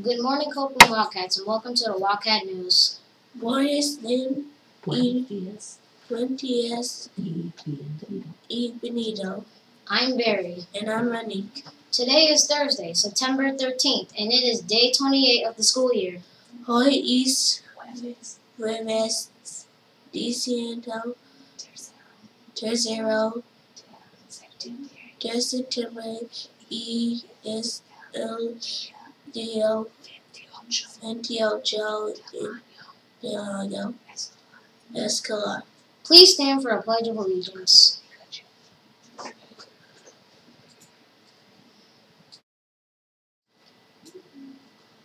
Good morning, Copeland Wildcats, and welcome to the Wildcat News. Buenos días. Y Benito. I'm Barry. And I'm Ranique. Today is Thursday, September 13th, and it is day 28 of the school year. Hoy es jueves diciendo tercero de septiembre y es el día 28 de año escolar. Please stand for a Pledge of Allegiance.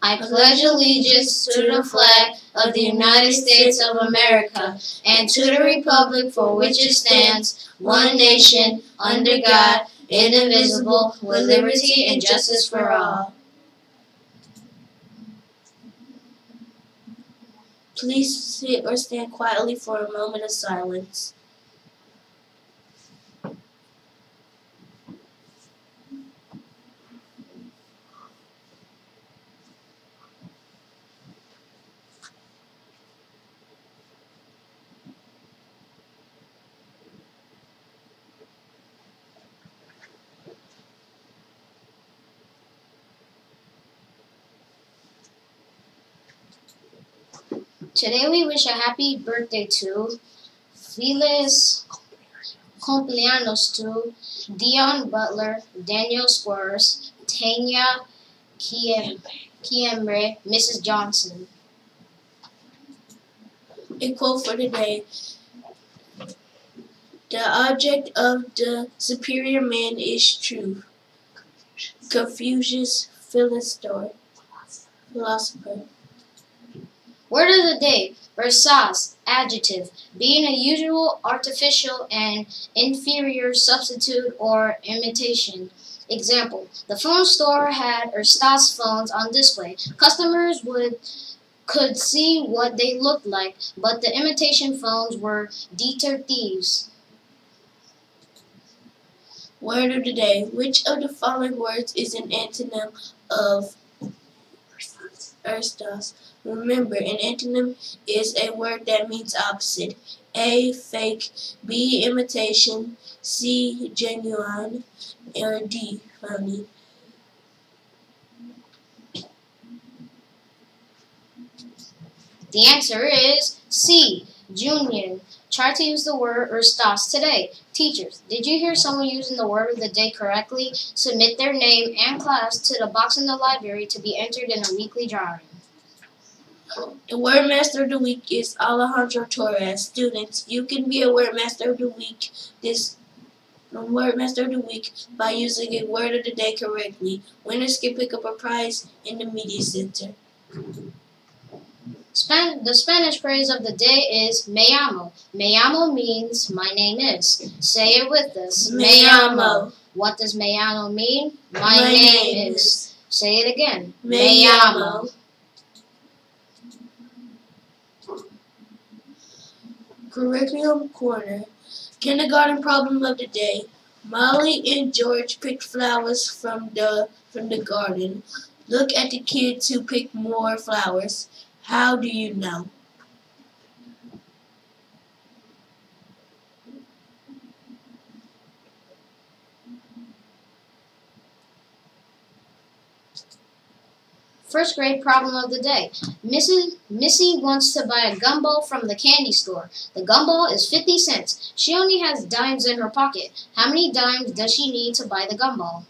I pledge allegiance to the flag of the United States of America and to the republic for which it stands, one nation, under God, indivisible, with liberty and justice for all. Please sit or stand quietly for a moment of silence. Today we wish a happy birthday to Feliz Cumpleaños to Dion Butler, Daniel Squires, Tanya Kiemre, Mrs. Johnson. A quote for today. The object of the superior man is truth. Confucius, philosopher. Word of the day, versatile, adjective, being a usual, artificial, and inferior substitute or imitation. Example, the phone store had Erstas phones on display. Customers could see what they looked like, but the imitation phones were deter thieves. Word of the day. Which of the following words is an antonym of Erstas? Remember, an antonym is a word that means opposite. A, fake, B, imitation, C, genuine, or D, phony. The answer is C, Junior. Try to use the word Erstas today. Teachers, did you hear someone using the word of the day correctly? Submit their name and class to the box in the library to be entered in a weekly drawing. The word master of the week is Alejandro Torres. Students, you can be a word master of the week by using a word of the day correctly. Winners can pick up a prize in the media center. The Spanish phrase of the day is me llamo. Me llamo means my name is. Say it with us. Me llamo. What does me llamo mean? My name is. Say it again. Me llamo. Curriculum Corner. Kindergarten problem of the day. Molly and George picked flowers from the garden. Look at the kids who picked more flowers. How do you know? First grade problem of the day. Missy wants to buy a gumball from the candy store. The gumball is 50 cents. She only has dimes in her pocket. How many dimes does she need to buy the gumball?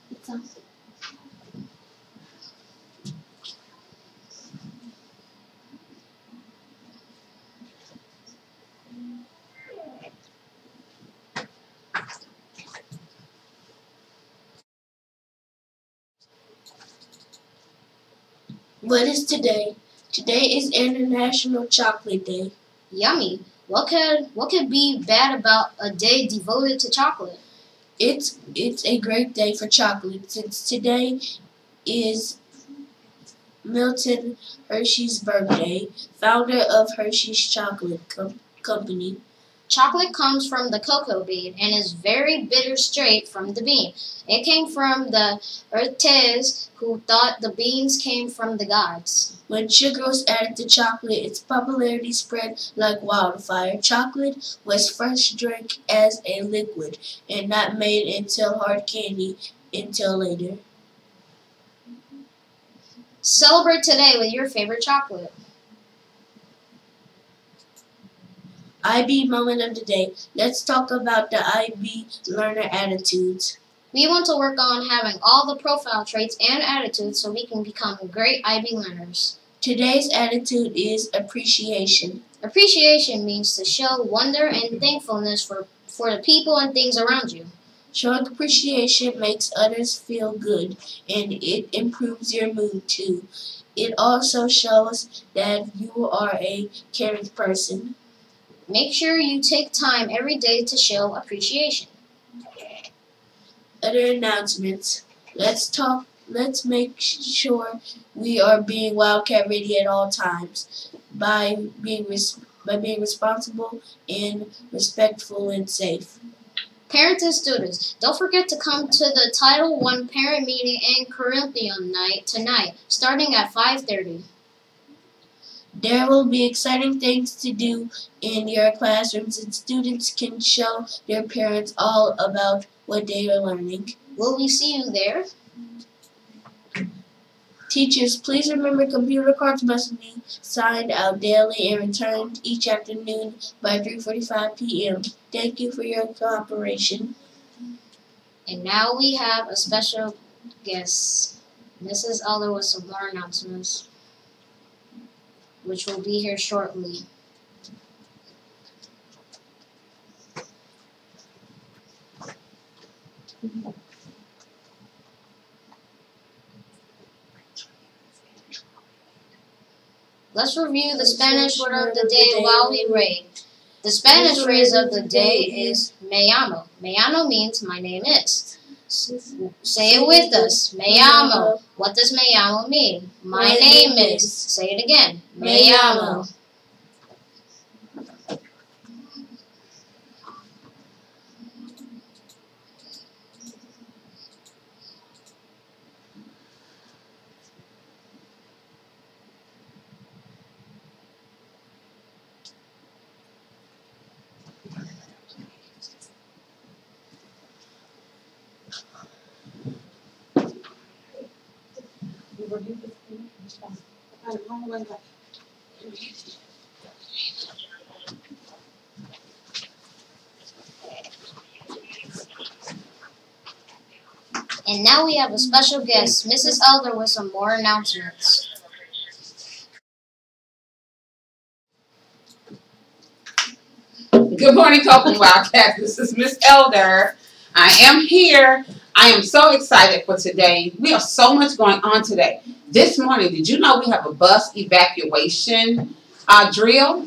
What is today? Today is International Chocolate Day. Yummy. What could be bad about a day devoted to chocolate? It's a great day for chocolate since today is Milton Hershey's birthday, founder of Hershey's Chocolate Company. Chocolate comes from the cocoa bean and is very bitter straight from the bean. It came from the Urtes who thought the beans came from the gods. When sugar was added to chocolate, its popularity spread like wildfire. Chocolate was first drank as a liquid and not made into hard candy until later. Celebrate today with your favorite chocolate. IB moment of the day. Let's talk about the IB learner attitudes. We want to work on having all the profile traits and attitudes so we can become great IB learners. Today's attitude is appreciation. Appreciation means to show wonder and thankfulness for the people and things around you. Showing appreciation makes others feel good, and it improves your mood too. It also shows that you are a caring person. Make sure you take time every day to show appreciation. Other announcements. Let's make sure we are being Wildcat ready at all times by being responsible and respectful and safe. Parents and students, don't forget to come to the Title I parent meeting and curriculum night tonight, starting at 5:30. There will be exciting things to do in your classrooms, and students can show their parents all about what they are learning. Will we see you there? Teachers, please remember computer cards must be signed out daily and returned each afternoon by 3:45 p.m. Thank you for your cooperation. And now we have a special guest, Mrs. Elder, with some more announcements, which will be here shortly. Let's review the Spanish word of the day while we read. The Spanish phrase of the day is me llamo. Me llamo means my name is. Say it with us. Me llamo. What does me llamo mean? My name is. Say it again. Me llamo. And now we have a special guest, Mrs. Elder, with some more announcements. Good morning, Copeland Wildcats. This is Miss Elder. I am here. I am so excited for today. We have so much going on today. This morning, did you know we have a bus evacuation drill?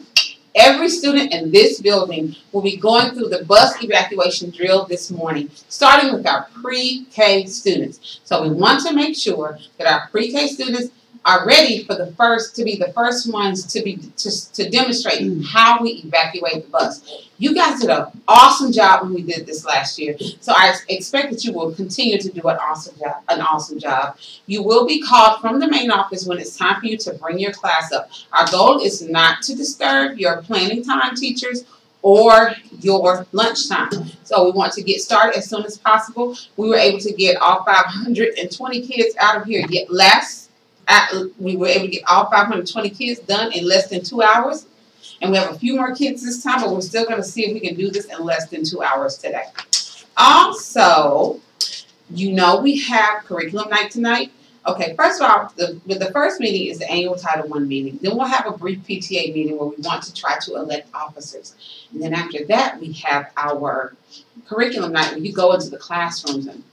Every student in this building will be going through the bus evacuation drill this morning, starting with our pre-K students. So we want to make sure that our pre-K students are ready for to be the first ones to demonstrate how we evacuate the bus. You guys did an awesome job when we did this last year, so I expect that you will continue to do an awesome job. You will be called from the main office when it's time for you to bring your class up. Our goal is not to disturb your planning time, teachers, or your lunchtime. So we want to get started as soon as possible. We were able to get all 520 kids out of here we were able to get all 520 kids done in less than 2 hours. And we have a few more kids this time, but we're still going to see if we can do this in less than 2 hours today. Also, you know we have curriculum night tonight. Okay, first of all, the first meeting is the annual Title I meeting. Then we'll have a brief PTA meeting where we want to try to elect officers. And then after that, we have our curriculum night where you go into the classrooms and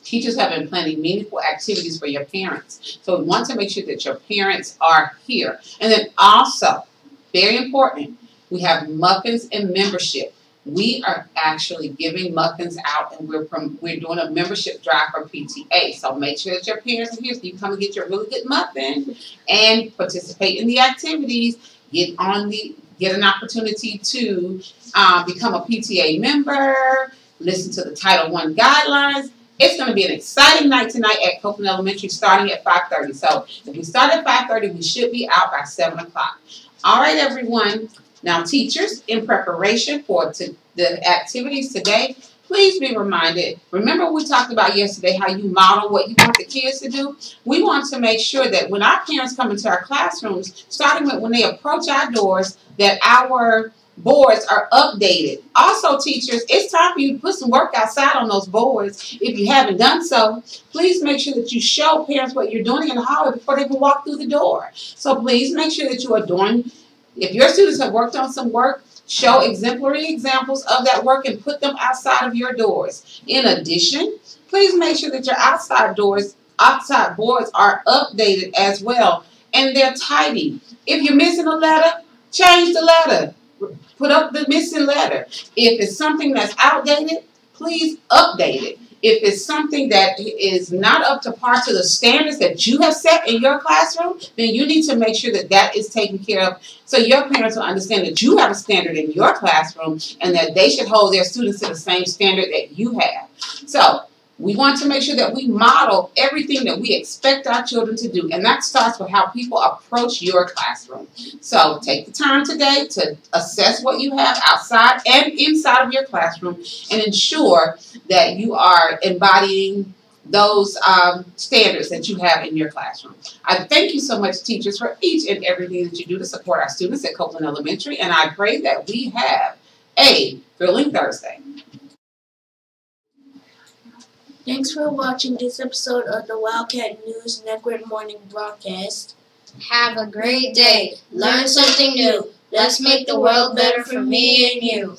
teachers have been planning meaningful activities for your parents. So we want to make sure that your parents are here. And then also, very important, we have muffins and membership. We are actually giving muffins out, and we're doing a membership drive for PTA. So make sure that your parents are here so you come and get your really good muffin and participate in the activities. Get on the get an opportunity to become a PTA member, listen to the Title I guidelines. It's going to be an exciting night tonight at Copeland Elementary starting at 5:30. So if we start at 5:30, we should be out by 7 o'clock. All right, everyone. Now, teachers, in preparation for the activities today, please be reminded. Remember we talked about yesterday how you model what you want the kids to do? We want to make sure that when our parents come into our classrooms, starting with when they approach our doors, that our boards are updated. Also, teachers, it's time for you to put some work outside on those boards. If you haven't done so, please make sure that you show parents what you're doing in the hallway before they can walk through the door. So please make sure that you are doing, if your students have worked on some work, show exemplary examples of that work and put them outside of your doors. In addition, please make sure that your outside boards are updated as well and they're tidy. If you're missing a letter, change the letter. Put up the missing letter. If it's something that's outdated, please update it. If it's something that is not up to par to the standards that you have set in your classroom, then you need to make sure that that is taken care of so your parents will understand that you have a standard in your classroom and that they should hold their students to the same standard that you have. So we want to make sure that we model everything that we expect our children to do, and that starts with how people approach your classroom. So take the time today to assess what you have outside and inside of your classroom and ensure that you are embodying those standards that you have in your classroom. I thank you so much, teachers, for each and everything that you do to support our students at Copeland Elementary, and I pray that we have a thrilling Thursday. Thanks for watching this episode of the Wildcat News Network morning broadcast. Have a great day. Learn something new. Let's make the world better for me and you.